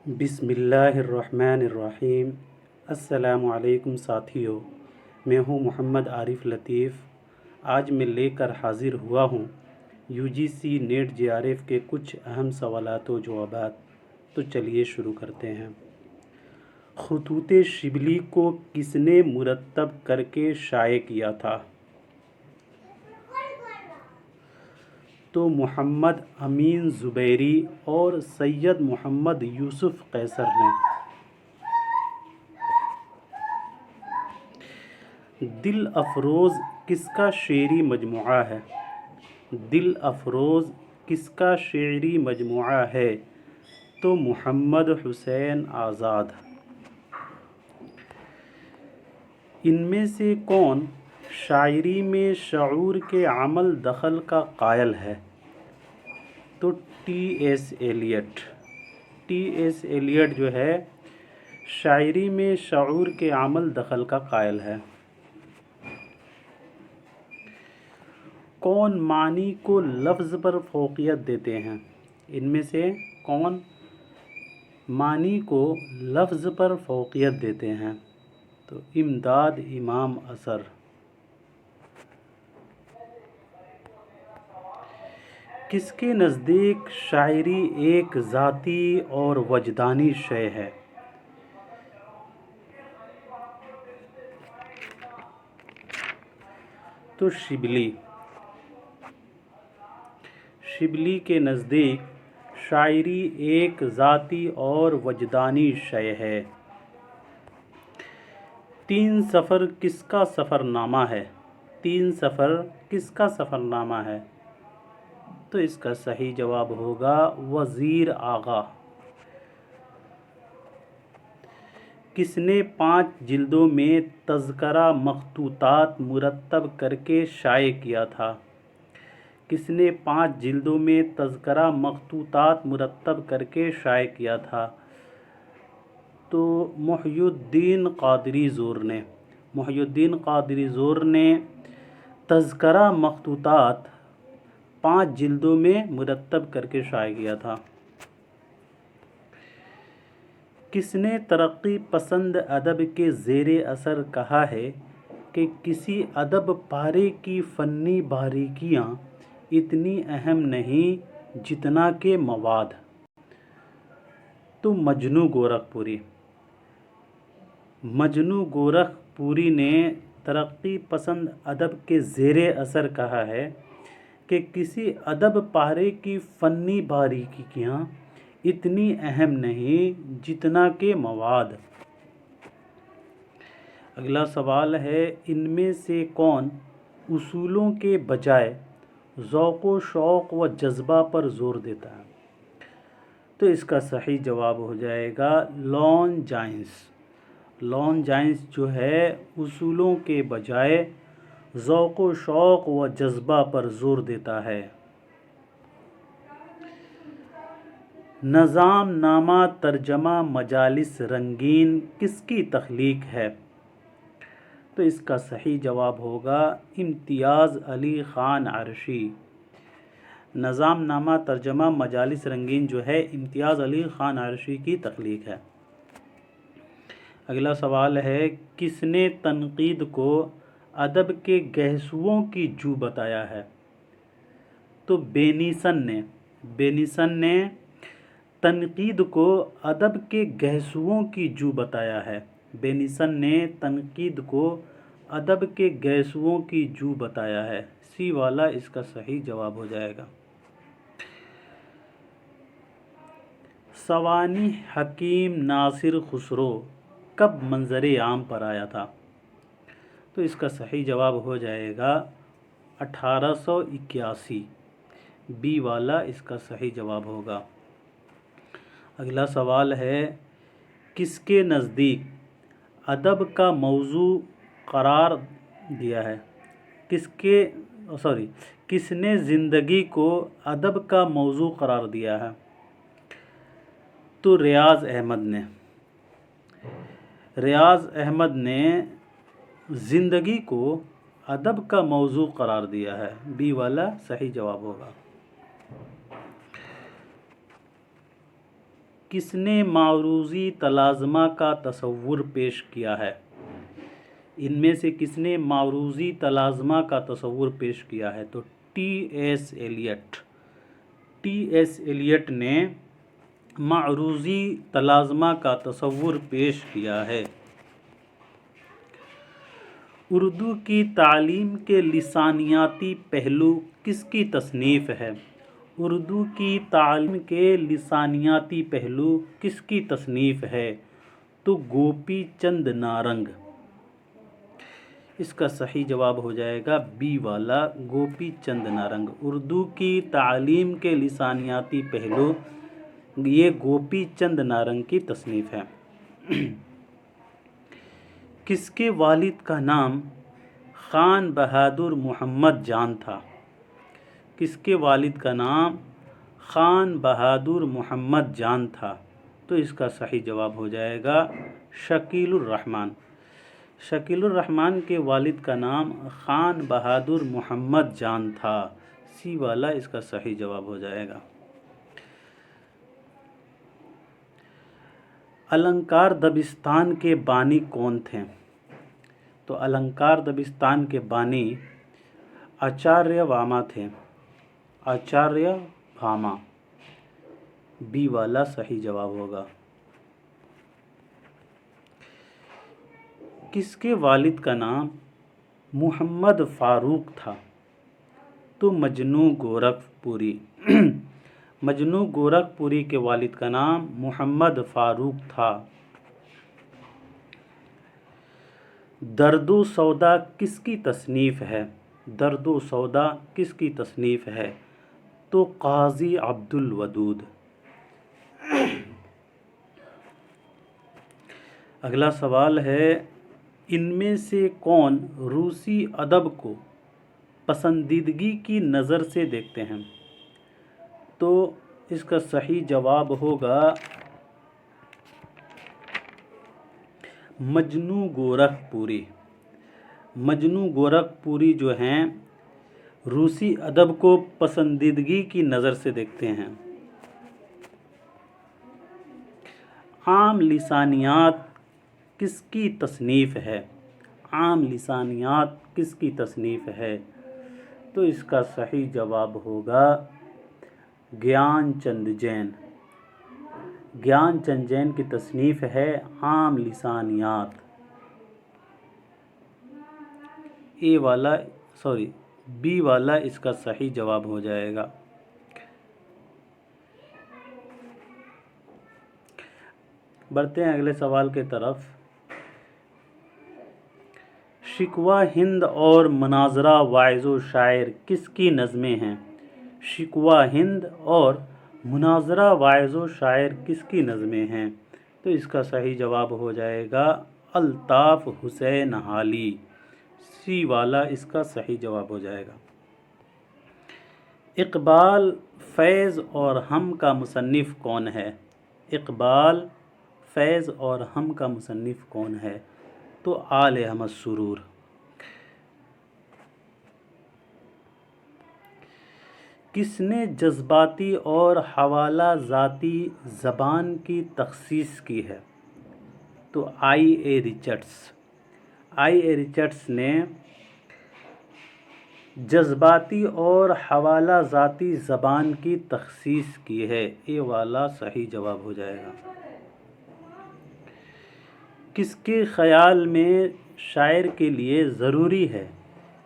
بسم اللہ الرحمن الرحیم۔ السلام علیکم ساتھیو، میں ہوں محمد عارف لطیف۔ آج میں لے کر حاضر ہوا ہوں UGC نیٹ JRF کے کچھ اہم سوالات و جوابات۔ تو چلیے شروع کرتے ہیں۔ خطوط شبلی کو کس نے مرتب کر کے شائع کیا تھا؟ تو محمد امین زبیری اور سید محمد یوسف قیصر نے۔ دل افروز کس کا شعری مجموعہ ہے؟ دل افروز کس کا شعری مجموعہ ہے؟ تو محمد حسین آزاد۔ ان میں سے کون شاعری میں شعور کے عمل دخل کا قائل ہے؟ تو T.S. ایلیٹ۔ T.S. ایلیٹ جو ہے شاعری میں شعور کے عمل دخل کا قائل ہے۔ کون معنی کو لفظ پر فوقیت دیتے ہیں؟ ان میں سے کون معنی کو لفظ پر فوقیت دیتے ہیں؟ تو امداد امام اثر۔ کس کے نزدیک شاعری ایک ذاتی اور وجدانی شے ہے؟ تو شبلی۔ شبلی کے نزدیک شاعری ایک ذاتی اور وجدانی شے ہے۔ تین سفر کس کا سفر نامہ ہے؟ تین سفر کس کا سفر نامہ ہے؟ تو اس کا صحیح جواب ہوگا وزیر آغا۔ کس نے 5 جلدوں میں تذکرہ مخطوطات مرتب کر کے شائع کیا تھا؟ کس نے 5 جلدوں میں تذکرہ مخطوطات مرتب کر کے شائع کیا تھا؟ تو محی الدین قادری زور نے۔ محی الدین قادری زور نے تذکرہ مخطوطات 5 جلدوں میں مرتب کر کے شائع کیا تھا۔ کس نے ترقی پسند ادب کے زیر اثر کہا ہے کہ کسی ادب پارے کی فنی باریکیاں اتنی اہم نہیں جتنا کہ مواد؟ تو مجنوں گورکھپوری۔ مجنوں گورکھپوری نے ترقی پسند ادب کے زیر اثر کہا ہے کہ کسی ادب پارے کی فنی باریکیاں اتنی اہم نہیں جتنا کہ مواد۔ اگلا سوال ہے، ان میں سے کون اصولوں کے بجائے ذوق و شوق و جذبہ پر زور دیتا ہے؟ تو اس کا صحیح جواب ہو جائے گا لون جائنس۔ لون جائنس جو ہے اصولوں کے بجائے ذوق و شوق و جذبہ پر زور دیتا ہے۔ نظام نامہ ترجمہ مجالس رنگین کس کی تخلیق ہے؟ تو اس کا صحیح جواب ہوگا امتیاز علی خان عرشی۔ نظام نامہ ترجمہ مجالس رنگین جو ہے امتیاز علی خان عرشی کی تخلیق ہے۔ اگلا سوال ہے، کس نے تنقید کو ادب کے گہسوؤں کی جو بتایا ہے؟ تو بینیسن نے۔ بینیسن نے تنقید کو ادب کے گہسوؤں کی جو بتایا ہے۔ بینیسن نے تنقید کو ادب کے گہسوؤں کی جو بتایا ہے۔ سی والا اس کا صحیح جواب ہو جائے گا۔ سوانح حکیم ناصر خسرو کب منظر عام پر آیا تھا؟ تو اس کا صحیح جواب ہو جائے گا 1881۔ بی والا اس کا صحیح جواب ہوگا۔ اگلا سوال ہے، کس کے نزدیک ادب کا موضوع قرار دیا ہے؟ کس نے زندگی کو ادب کا موضوع قرار دیا ہے؟ تو ریاض احمد نے۔ ریاض احمد نے زندگی کو ادب کا موضوع قرار دیا ہے۔ بی والا صحیح جواب ہوگا۔ کس نے معروضی تلازمہ کا تصور پیش کیا ہے؟ ان میں سے کس نے معروضی تلازمہ کا تصور پیش کیا ہے؟ تو ٹی ایس ایلیٹ نے معروضی تلازمہ کا تصور پیش کیا ہے۔ اردو کی تعلیم کے لسانیاتی پہلو کس کی تصنیف ہے؟ اردو کی تعلیم کے لسانیاتی پہلو کس کی تصنیف ہے؟ تو گوپی چند نارنگ۔ اس کا صحیح جواب ہو جائے گا بی والا، گوپی چند نارنگ۔ اردو کی تعلیم کے لسانیاتی پہلو یہ گوپی چند نارنگ کی تصنیف ہے۔ کس کے والد کا نام خان بہادر محمد جان تھا؟ کس کے والد کا نام خان بہادر محمد جان تھا؟ تو اس کا صحیح جواب ہو جائے گا شکیل الرحمن۔ شکیل الرحمن کے والد کا نام خان بہادر محمد جان تھا، سی والا اس کا صحیح جواب ہو جائے گا۔ النکار دبستان کے بانی کون تھے؟ تو النکار دبستان کے بانی آچاریہ واما تھے، آچاریہ واما، بی والا صحیح جواب ہوگا۔ کس کے والد کا نام محمد فاروق تھا؟ تو مجنوں گورکھپوری۔ مجنوں گورکھپوری کے والد کا نام محمد فاروق تھا۔ درد و سودا کس کی تصنیف ہے؟ درد و سودا کس کی تصنیف ہے؟ تو قاضی عبد الودود۔ اگلا سوال ہے، ان میں سے کون روسی ادب کو پسندیدگی کی نظر سے دیکھتے ہیں؟ تو اس کا صحیح جواب ہوگا مجنوں گورکھپوری۔ مجنوں گورکھپوری جو ہیں روسی ادب کو پسندیدگی کی نظر سے دیکھتے ہیں۔ عام لسانیات کس کی تصنیف ہے؟ عام لسانیات کس کی تصنیف ہے؟ تو اس کا صحیح جواب ہوگا گیان چند جین۔ گیان چند جین کی تصنیف ہے عام لسانیات۔ بی والا اس کا صحیح جواب ہو جائے گا۔ بڑھتے ہیں اگلے سوال کے طرف۔ شکوہ ہند اور مناظرہ واعظ و شاعر کس کی نظمیں ہیں؟ شکوہ ہند اور مناظرہ واعظ و شاعر کس کی نظمیں ہیں؟ تو اس کا صحیح جواب ہو جائے گا الطاف حسین حالی، سی والا اس کا صحیح جواب ہو جائے گا۔ اقبال، فیض اور ہم کا مصنف کون ہے؟ اقبال، فیض اور ہم کا مصنف کون ہے؟ تو آل احمد سرور۔ کس نے جذباتی اور حوالہ ذاتی زبان کی تخصیص کی ہے؟ تو آئی اے ریچرڈس۔ آئی اے ریچرڈس نے جذباتی اور حوالہ ذاتی زبان کی تخصیص کی ہے، اے والا صحیح جواب ہو جائے گا۔ کس کے خیال میں شاعر کے لیے ضروری ہے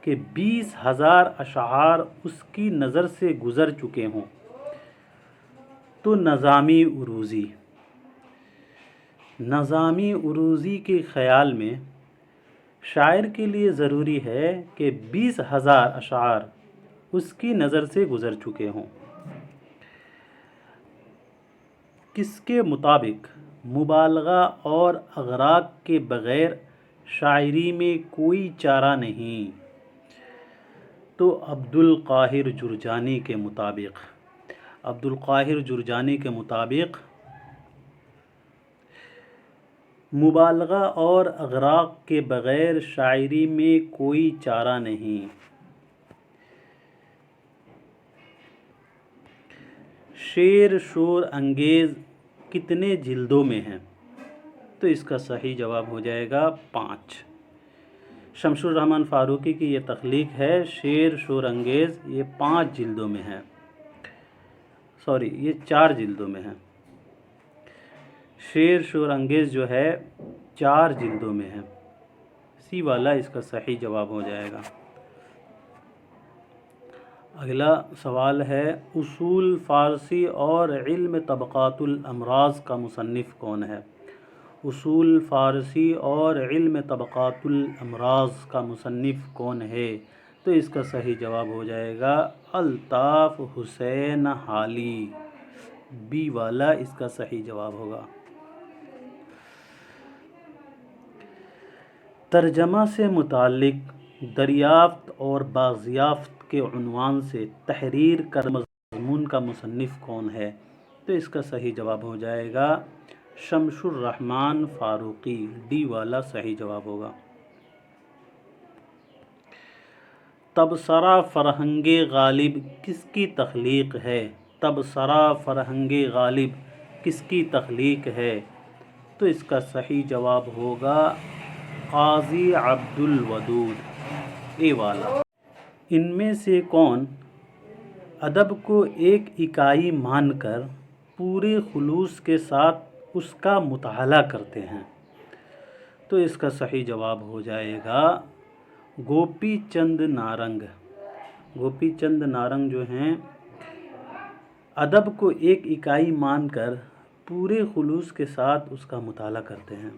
کہ 20,000 اشعار اس کی نظر سے گزر چکے ہوں؟ تو نظامی عروضی۔ نظامی عروضی کے خیال میں شاعر کے لیے ضروری ہے کہ 20,000 اشعار اس کی نظر سے گزر چکے ہوں۔ کس کے مطابق مبالغہ اور اغراق کے بغیر شاعری میں کوئی چارہ نہیں؟ تو عبدالقاہر جرجانی کے مطابق۔ عبدالقاہر جرجانی کے مطابق مبالغہ اور اغراق کے بغیر شاعری میں کوئی چارہ نہیں۔ شعر شور انگیز کتنے جلدوں میں ہیں؟ تو اس کا صحیح جواب ہو جائے گا 5۔ شمس الرحمن فاروقی کی یہ تخلیق ہے شیر شور انگیز، یہ 5 جلدوں میں ہے، یہ 4 جلدوں میں ہے۔ شیر شور انگیز جو ہے 4 جلدوں میں ہے، سی والا اس کا صحیح جواب ہو جائے گا۔ اگلا سوال ہے اصول فارسی اور علم طبقات الامراض کا مصنف کون ہے؟ اصول فارسی اور علم طبقات الامراض کا مصنف کون ہے؟ تو اس کا صحیح جواب ہو جائے گا الطاف حسین حالی، بی والا اس کا صحیح جواب ہوگا۔ ترجمہ سے متعلق دریافت اور بازیافت کے عنوان سے تحریر کردہ مضمون کا مصنف کون ہے؟ تو اس کا صحیح جواب ہو جائے گا شمس الرحمن فاروقی، ڈی والا صحیح جواب ہوگا۔ تبصرہ فرہنگ غالب کس کی تخلیق ہے؟ تبصرہ فرہنگ غالب کس کی تخلیق ہے؟ تو اس کا صحیح جواب ہوگا قاضی عبد الودود، اے والا۔ ان میں سے کون ادب کو ایک اکائی مان کر پورے خلوص کے ساتھ اس کا مطالعہ کرتے ہیں؟ تو اس کا صحیح جواب ہو جائے گا گوپی چند نارنگ۔ گوپی چند نارنگ جو ہیں ادب کو ایک اکائی مان کر پورے خلوص کے ساتھ اس کا مطالعہ کرتے ہیں۔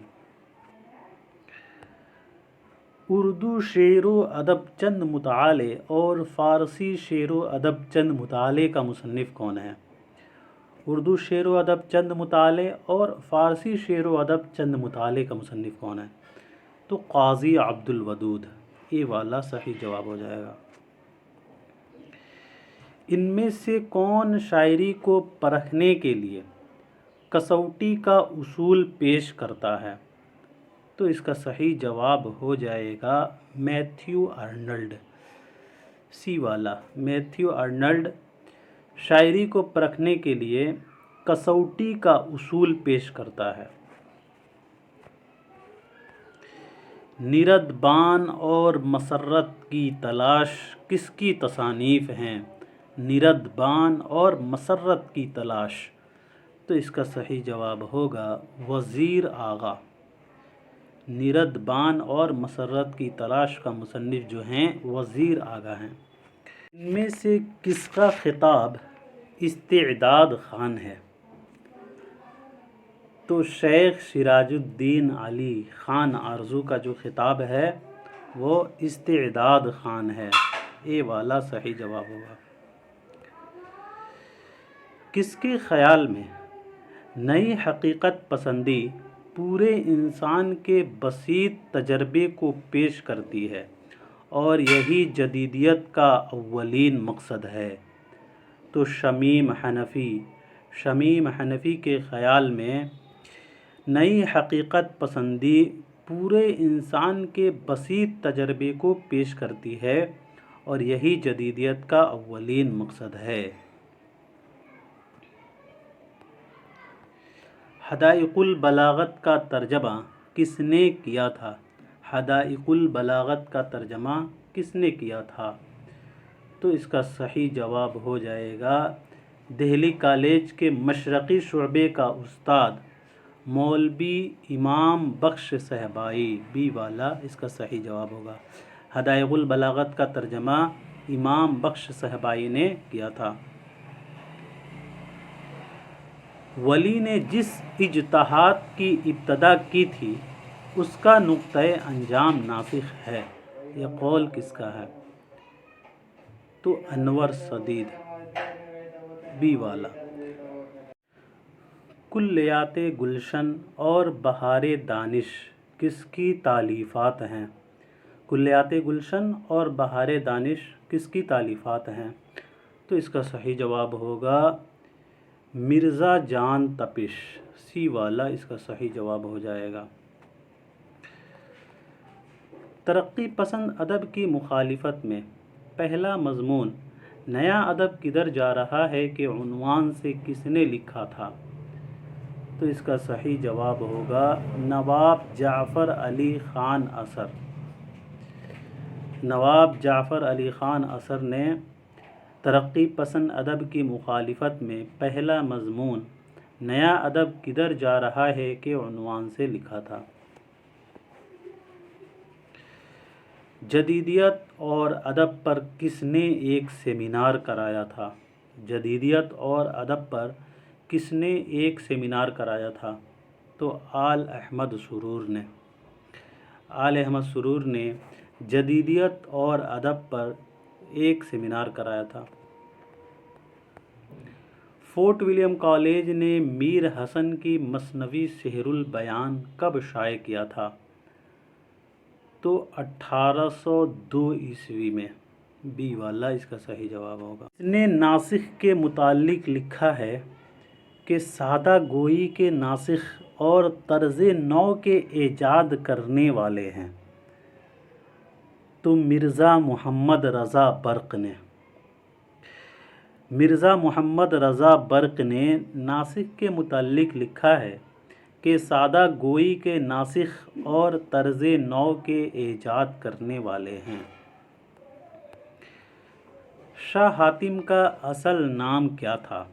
اردو شعر و ادب چند مطالعے اور فارسی شعر و ادب چند مطالعے کا مصنف کون ہے؟ اردو شعر و ادب چند مطالعے اور فارسی شعر و ادب چند مطالعے کا مصنف کون ہے؟ تو قاضی عبد الودود، یہ والا صحیح جواب ہو جائے گا۔ ان میں سے کون شاعری کو پرکھنے کے لیے کسوٹی کا اصول پیش کرتا ہے؟ تو اس کا صحیح جواب ہو جائے گا میتھیو ارنلڈ، سی والا۔ میتھیو ارنلڈ شاعری کو پرکھنے کے لیے کسوٹی کا اصول پیش کرتا ہے۔ نردبان اور مسرت کی تلاش کس کی تصانیف ہیں؟ نردبان اور مسرت کی تلاش، تو اس کا صحیح جواب ہوگا وزیر آغا۔ نردبان اور مسرت کی تلاش کا مصنف جو ہیں وزیر آغا ہیں۔ ان میں سے کس کا خطاب استعداد خان ہے؟ تو شیخ سراج الدین علی خان آرزو کا جو خطاب ہے وہ استعداد خان ہے، اے والا صحیح جواب ہوگا۔ کس کے خیال میں نئی حقیقت پسندی پورے انسان کے بسیط تجربے کو پیش کرتی ہے اور یہی جدیدیت کا اولین مقصد ہے؟ تو شمیم حنفی۔ شمیم حنفی کے خیال میں نئی حقیقت پسندی پورے انسان کے بسیط تجربے کو پیش کرتی ہے اور یہی جدیدیت کا اولین مقصد ہے۔ حدائق البلاغت کا ترجمہ کس نے کیا تھا؟ حدائق البلاغت کا ترجمہ کس نے کیا تھا؟ تو اس کا صحیح جواب ہو جائے گا دہلی کالج کے مشرقی شعبے کا استاد مولوی امام بخش صہبائی، بی والا اس کا صحیح جواب ہوگا۔ حدائق البلاغت کا ترجمہ امام بخش صہبائی نے کیا تھا۔ ولی نے جس اجتہاد کی ابتدا کی تھی اس کا نقطۂ انجام ناسخ ہے، یہ قول کس کا ہے؟ تو انور سدید، بی والا۔ کلیات گلشن اور بہار دانش کس کی تالیفات ہیں؟ کلیات گلشن اور بہار دانش کس کی تالیفات ہیں؟ تو اس کا صحیح جواب ہوگا مرزا جان تپش، سی والا اس کا صحیح جواب ہو جائے گا۔ ترقی پسند ادب کی مخالفت میں پہلا مضمون نیا ادب کدھر جا رہا ہے کے عنوان سے کس نے لکھا تھا؟ تو اس کا صحیح جواب ہوگا نواب جعفر علی خان اثر۔ نواب جعفر علی خان اثر نے ترقی پسند ادب کی مخالفت میں پہلا مضمون نیا ادب کدھر جا رہا ہے کے عنوان سے لکھا تھا۔ جدیدیت اور ادب پر کس نے ایک سیمینار کرایا تھا؟ جدیدیت اور ادب پر کس نے ایک سیمینار کرایا تھا؟ تو آل احمد سرور نے۔ آل احمد سرور نے جدیدیت اور ادب پر ایک سیمینار کرایا تھا۔ فورٹ ولیم کالج نے میر حسن کی مثنوی سحر البیان کب شائع کیا تھا؟ تو 1802 عیسوی میں۔ بی والا اس کا صحیح جواب ہوگا۔ اس نے ناسخ کے متعلق لکھا ہے کہ سادہ گوئی کے ناسخ اور طرز نو کے ایجاد کرنے والے ہیں۔ تو مرزا محمد رضا برق نے۔ مرزا محمد رضا برق نے ناسخ کے متعلق لکھا ہے کہ سادہ گوئی کے ناسخ اور طرز نو کے ایجاد کرنے والے ہیں۔ شاہ حاتم کا اصل نام کیا تھا؟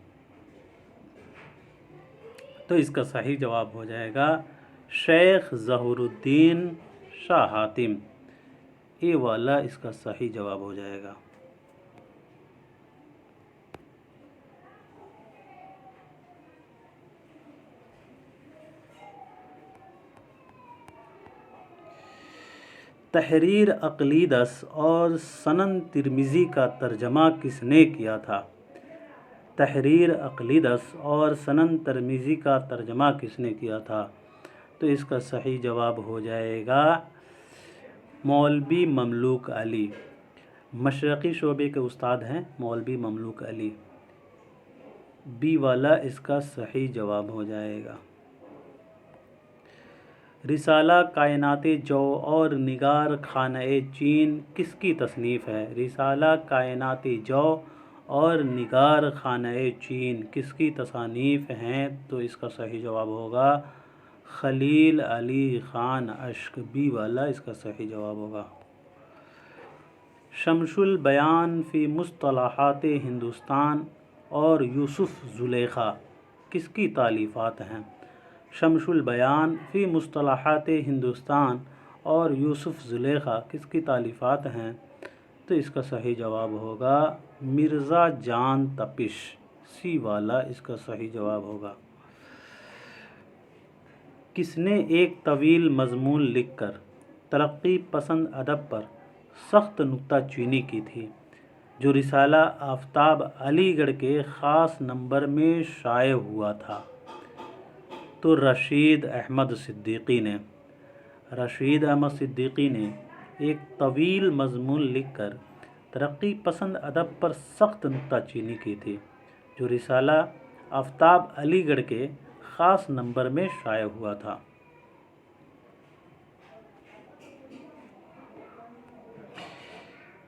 تو اس کا صحیح جواب ہو جائے گا شیخ ظہور الدین شاہ حاتم۔ یہ والا اس کا صحیح جواب ہو جائے گا۔ تحریر اقلیدس اور سنن ترمذی کا ترجمہ کس نے کیا تھا؟ تحریر اقلیدس اور سنن ترمذی کا ترجمہ کس نے کیا تھا؟ تو اس کا صحیح جواب ہو جائے گا مولوی مملوک علی۔ مشرقی شعبے کے استاد ہیں مولوی مملوک علی۔ بی والا اس کا صحیح جواب ہو جائے گا۔ رسالہ کائنات جو اور نگار خانہ چین کس کی تصنیف ہے؟ رسالہ کائنات جو اور نگار خانہ چین کس کی تصانیف ہیں؟ تو اس کا صحیح جواب ہوگا خلیل علی خان اشک۔ بی والا اس کا صحیح جواب ہوگا۔ شمس البیان فی مصطلحات ہندوستان اور یوسف زلیخا کس کی تالیفات ہیں؟ شمس البیان فی مصطلحات ہندوستان اور یوسف زلیخا کس کی تالیفات ہیں؟ تو اس کا صحیح جواب ہوگا مرزا جان تپش۔ سی والا اس کا صحیح جواب ہوگا۔ کس نے ایک طویل مضمون لکھ کر ترقی پسند ادب پر سخت نکتہ چینی کی تھی جو رسالہ آفتاب علی گڑھ کے خاص نمبر میں شائع ہوا تھا؟ تو رشید احمد صدیقی نے۔ رشید احمد صدیقی نے ایک طویل مضمون لکھ کر ترقی پسند ادب پر سخت نکتہ چینی کی تھی جو رسالہ آفتاب علی گڑھ کے خاص نمبر میں شائع ہوا تھا۔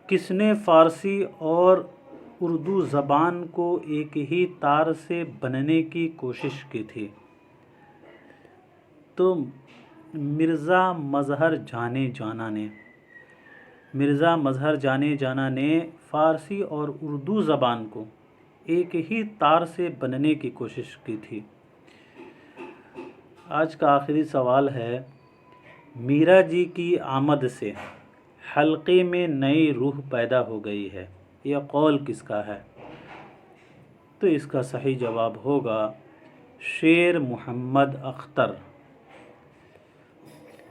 کس نے فارسی اور اردو زبان کو ایک ہی تار سے بننے کی کوشش کی تھی؟ تو مرزا مظہر جانے جانا نے۔ مرزا مظہر جانے جانا نے فارسی اور اردو زبان کو ایک ہی تار سے بننے کی کوشش کی تھی۔ آج کا آخری سوال ہے میرا جی کی آمد سے حلقے میں نئی روح پیدا ہو گئی ہے، یہ قول کس کا ہے؟ تو اس کا صحیح جواب ہوگا شیر محمد اختر۔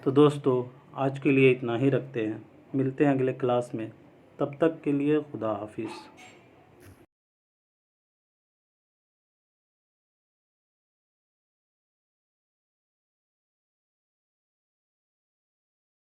تو دوستو آج کے لیے اتنا ہی رکھتے ہیں، ملتے ہیں اگلے کلاس میں، تب تک کے لیے خدا حافظ۔